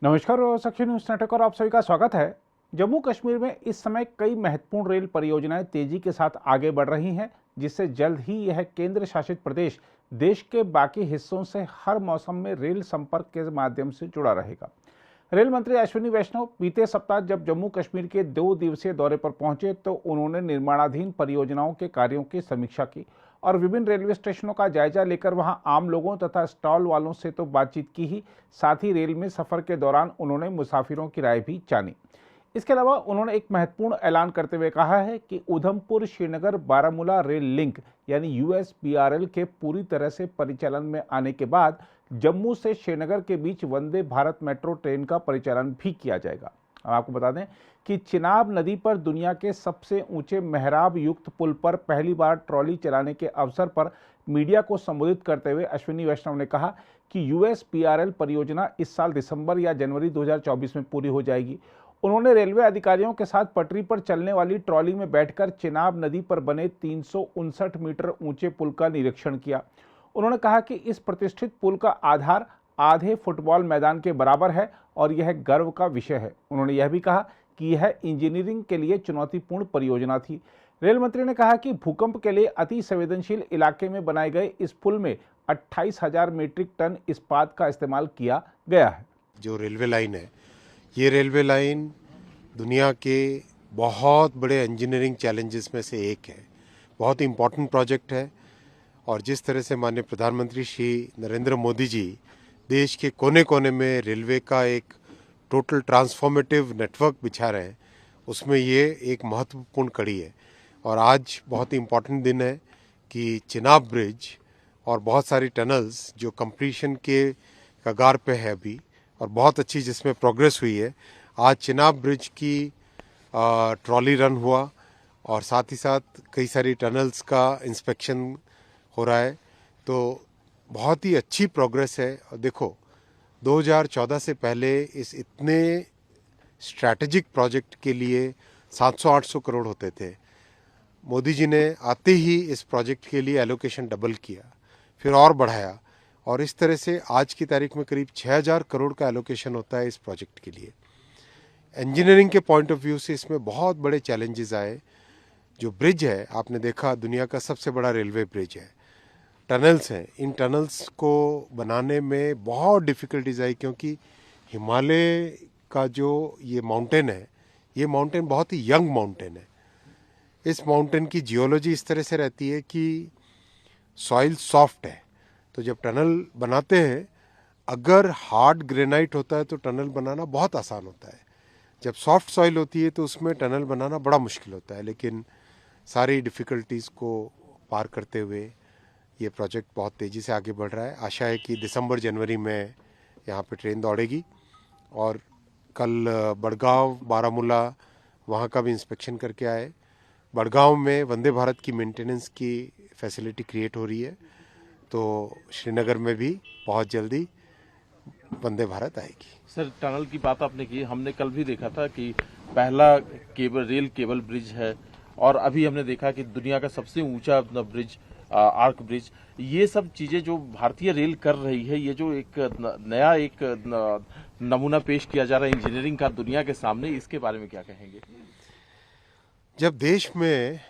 नमस्कार और सखी न्यूज नेटवर्क और आप सभी का स्वागत है। जम्मू कश्मीर में इस समय कई महत्वपूर्ण रेल परियोजनाएं तेजी के साथ आगे बढ़ रही हैं, जिससे जल्द ही यह केंद्र शासित प्रदेश देश के बाकी हिस्सों से हर मौसम में रेल संपर्क के माध्यम से जुड़ा रहेगा। रेल मंत्री अश्विनी वैष्णव बीते सप्ताह जब जम्मू कश्मीर के 2 दिवसीय दौरे पर पहुंचे तो उन्होंने निर्माणाधीन परियोजनाओं के कार्यों की समीक्षा की और विभिन्न रेलवे स्टेशनों का जायजा लेकर वहां आम लोगों तथा स्टॉल वालों से तो बातचीत की ही, साथ ही रेल में सफर के दौरान उन्होंने मुसाफिरों की राय भी जानी। इसके अलावा उन्होंने एक महत्वपूर्ण ऐलान करते हुए कहा है कि उधमपुर श्रीनगर बारामूला रेल लिंक यानी यूएसबीआरएल के पूरी तरह से परिचालन में आने के बाद जम्मू से श्रीनगर के बीच वंदे भारत मेट्रो ट्रेन का परिचालन भी किया जाएगा। अब आपको बता दें कि चिनाब नदी पर दुनिया के सबसे ऊंचे मेहराब युक्त पुल पर पहली बार ट्रॉली चलाने के अवसर पर मीडिया को संबोधित करते हुए अश्विनी वैष्णव ने कहा कि यूएसपीआरएल परियोजना इस साल दिसंबर या जनवरी 2024 में पूरी हो जाएगी। उन्होंने रेलवे अधिकारियों के साथ पटरी पर चलने वाली ट्रॉली में बैठकर चिनाब नदी पर बने 359 मीटर ऊंचे पुल का निरीक्षण किया। उन्होंने कहा कि इस प्रतिष्ठित पुल का आधार आधे फुटबॉल मैदान के बराबर है और यह गर्व का विषय है। उन्होंने यह भी कहा कि यह इंजीनियरिंग के लिए चुनौतीपूर्ण परियोजना थी। रेल मंत्री ने कहा कि भूकंप के लिए अति संवेदनशील इलाके में बनाए गए इस पुल में 28,000 मीट्रिक टन इस्पात का इस्तेमाल किया गया है। जो रेलवे लाइन है, ये रेलवे लाइन दुनिया के बहुत बड़े इंजीनियरिंग चैलेंजेस में से एक है। बहुत इम्पोर्टेंट प्रोजेक्ट है और जिस तरह से माननीय प्रधानमंत्री श्री नरेंद्र मोदी जी देश के कोने कोने में रेलवे का एक टोटल ट्रांसफॉर्मेटिव नेटवर्क बिछा रहे हैं, उसमें ये एक महत्वपूर्ण कड़ी है। और आज बहुत ही इम्पोर्टेंट दिन है कि चिनाब ब्रिज और बहुत सारी टनल्स जो कंप्लीशन के कगार पे है अभी और बहुत अच्छी जिसमें प्रोग्रेस हुई है। आज चिनाब ब्रिज की ट्रॉली रन हुआ और साथ ही साथ कई सारी टनल्स का इंस्पेक्शन हो रहा है, तो बहुत ही अच्छी प्रोग्रेस है। और देखो 2014 से पहले इस इतने स्ट्रैटेजिक प्रोजेक्ट के लिए 700-800 करोड़ होते थे। मोदी जी ने आते ही इस प्रोजेक्ट के लिए एलोकेशन डबल किया, फिर और बढ़ाया और इस तरह से आज की तारीख में करीब 6,000 करोड़ का एलोकेशन होता है इस प्रोजेक्ट के लिए। इंजीनियरिंग के पॉइंट ऑफ व्यू से इसमें बहुत बड़े चैलेंजेस आए। जो ब्रिज है, आपने देखा दुनिया का सबसे बड़ा रेलवे ब्रिज है। टनल्स हैं, इन टनल्स को बनाने में बहुत डिफ़िकल्टीज आई क्योंकि हिमालय का जो ये माउंटेन है, ये माउंटेन बहुत ही यंग माउंटेन है। इस माउंटेन की जियोलॉजी इस तरह से रहती है कि सॉइल सॉफ्ट है, तो जब टनल बनाते हैं अगर हार्ड ग्रेनाइट होता है तो टनल बनाना बहुत आसान होता है। जब सॉफ्ट सॉइल होती है तो उसमें टनल बनाना बड़ा मुश्किल होता है। लेकिन सारी डिफ़िकल्टीज़ को पार करते हुए ये प्रोजेक्ट बहुत तेज़ी से आगे बढ़ रहा है। आशा है कि दिसंबर जनवरी में यहाँ पे ट्रेन दौड़ेगी और कल बड़गांव बारामूला वहाँ का भी इंस्पेक्शन करके आए। बड़गांव में वंदे भारत की मेंटेनेंस की फैसिलिटी क्रिएट हो रही है, तो श्रीनगर में भी बहुत जल्दी वंदे भारत आएगी। सर, टनल की बात आपने की, हमने कल भी देखा था कि पहला रेल केबल ब्रिज है और अभी हमने देखा कि दुनिया का सबसे ऊंचा ब्रिज आर्क ब्रिज। ये सब चीजें जो भारतीय रेल कर रही है, ये जो एक नया नमूना पेश किया जा रहा है इंजीनियरिंग का दुनिया के सामने, इसके बारे में क्या कहेंगे? जब देश में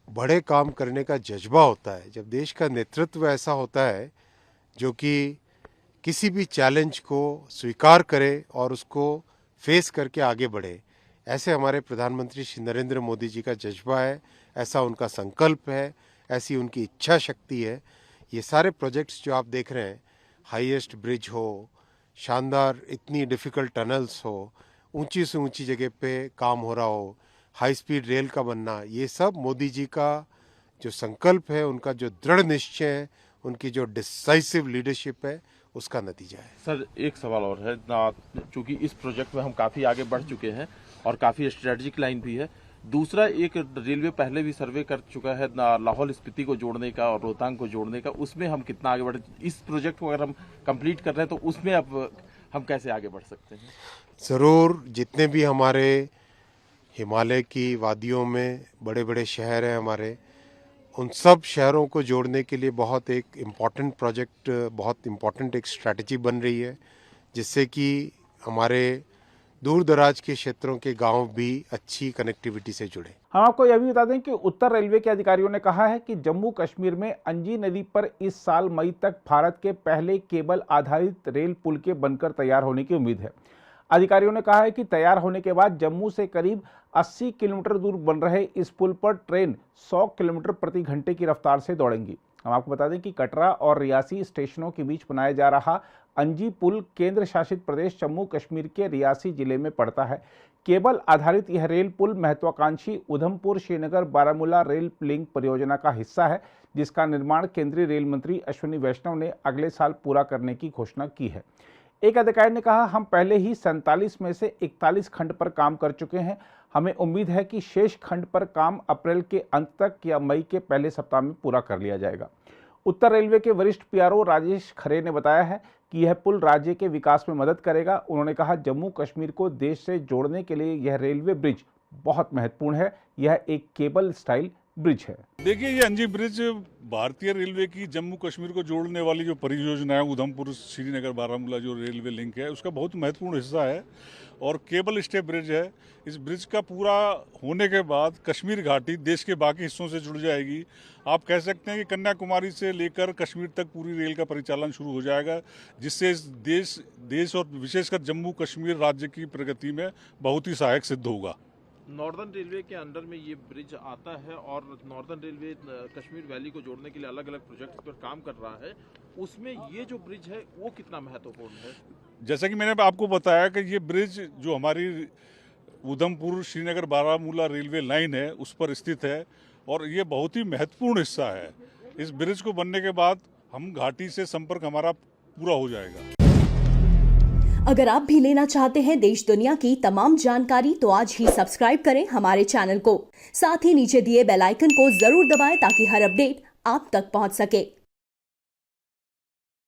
बड़े काम करने का जज्बा होता है, जब देश का नेतृत्व ऐसा होता है जो कि किसी भी चैलेंज को स्वीकार करे और उसको फेस करके आगे बढ़े, ऐसे हमारे प्रधानमंत्री श्री नरेंद्र मोदी जी का जज्बा है, ऐसा उनका संकल्प है, ऐसी उनकी इच्छा शक्ति है। ये सारे प्रोजेक्ट्स जो आप देख रहे हैं, हाईएस्ट ब्रिज हो, शानदार इतनी डिफ़िकल्ट टनल्स हो, ऊंची से ऊंची जगह पे काम हो रहा हो, हाई स्पीड रेल का बनना, ये सब मोदी जी का जो संकल्प है, उनका जो दृढ़ निश्चय है, उनकी जो डिसाइसिव लीडरशिप है, उसका नतीजा है। सर, एक सवाल और है, चूंकि इस प्रोजेक्ट में हम काफी आगे बढ़ चुके हैं और काफी स्ट्रेटेजिक लाइन भी है। दूसरा, एक रेलवे पहले भी सर्वे कर चुका है लाहौल स्पीति को जोड़ने का और रोहतांग को जोड़ने का, उसमें हम कितना आगे बढ़े? इस प्रोजेक्ट को अगर हम कंप्लीट कर रहे हैं तो उसमें अब हम कैसे आगे बढ़ सकते हैं? ज़रूर, जितने भी हमारे हिमालय की वादियों में बड़े बड़े शहर हैं हमारे, उन सब शहरों को जोड़ने के लिए बहुत एक इम्पॉर्टेंट प्रोजेक्ट, बहुत इम्पॉर्टेंट एक स्ट्रैटेजी बन रही है, जिससे कि हमारे दूर दराज के क्षेत्रों के गांव भी अच्छी कनेक्टिविटी से जुड़े। हम आपको यह भी बता दें कि उत्तर रेलवे के अधिकारियों ने कहा है कि जम्मू कश्मीर में अंजी नदी पर इस साल मई तक भारत के पहले केबल आधारित रेल पुल के बनकर तैयार होने की उम्मीद है। अधिकारियों ने कहा है कि तैयार होने के बाद जम्मू से करीब 80 किलोमीटर दूर बन रहे इस पुल पर ट्रेन 100 किलोमीटर प्रति घंटे की रफ्तार से दौड़ेंगी। हम आपको बता दें कि कटरा और रियासी स्टेशनों के बीच बनाया जा रहा अंजी पुल केंद्र शासित प्रदेश जम्मू कश्मीर के रियासी जिले में पड़ता है। केबल आधारित यह रेल पुल महत्वाकांक्षी उधमपुर श्रीनगर बारामूला रेल लिंक परियोजना का हिस्सा है, जिसका निर्माण केंद्रीय रेल मंत्री अश्विनी वैष्णव ने अगले साल पूरा करने की घोषणा की है। एक अधिकारी ने कहा, हम पहले ही 47 में से 41 खंड पर काम कर चुके हैं। हमें उम्मीद है कि शेष खंड पर काम अप्रैल के अंत तक या मई के पहले सप्ताह में पूरा कर लिया जाएगा। उत्तर रेलवे के वरिष्ठ पीआरओ राजेश खरे ने बताया है कि यह पुल राज्य के विकास में मदद करेगा। उन्होंने कहा, जम्मू कश्मीर को देश से जोड़ने के लिए यह रेलवे ब्रिज बहुत महत्वपूर्ण है। यह एक केबल स्टाइल ब्रिज है। देखिए, ये अंजी ब्रिज भारतीय रेलवे की जम्मू कश्मीर को जोड़ने वाली जो परियोजना है, उधमपुर श्रीनगर बारामूला जो रेलवे लिंक है, उसका बहुत महत्वपूर्ण हिस्सा है और केबल स्टे ब्रिज है। इस ब्रिज का पूरा होने के बाद कश्मीर घाटी देश के बाकी हिस्सों से जुड़ जाएगी। आप कह सकते हैं कि कन्याकुमारी से लेकर कश्मीर तक पूरी रेल का परिचालन शुरू हो जाएगा, जिससे देश और विशेषकर जम्मू कश्मीर राज्य की प्रगति में बहुत ही सहायक सिद्ध होगा। नॉर्दर्न रेलवे के अंडर में ये ब्रिज आता है और नॉर्दर्न रेलवे कश्मीर वैली को जोड़ने के लिए अलग अलग प्रोजेक्ट्स पर काम कर रहा है। उसमें ये जो ब्रिज है वो कितना महत्वपूर्ण है? जैसा कि मैंने आपको बताया कि ये ब्रिज जो हमारी उधमपुर श्रीनगर बारामूला रेलवे लाइन है उस पर स्थित है और ये बहुत ही महत्वपूर्ण हिस्सा है। इस ब्रिज को बनने के बाद हम घाटी से संपर्क हमारा पूरा हो जाएगा। अगर आप भी लेना चाहते हैं देश दुनिया की तमाम जानकारी तो आज ही सब्सक्राइब करें हमारे चैनल को। साथ ही नीचे दिए बेल आइकन को जरूर दबाएं ताकि हर अपडेट आप तक पहुंच सके।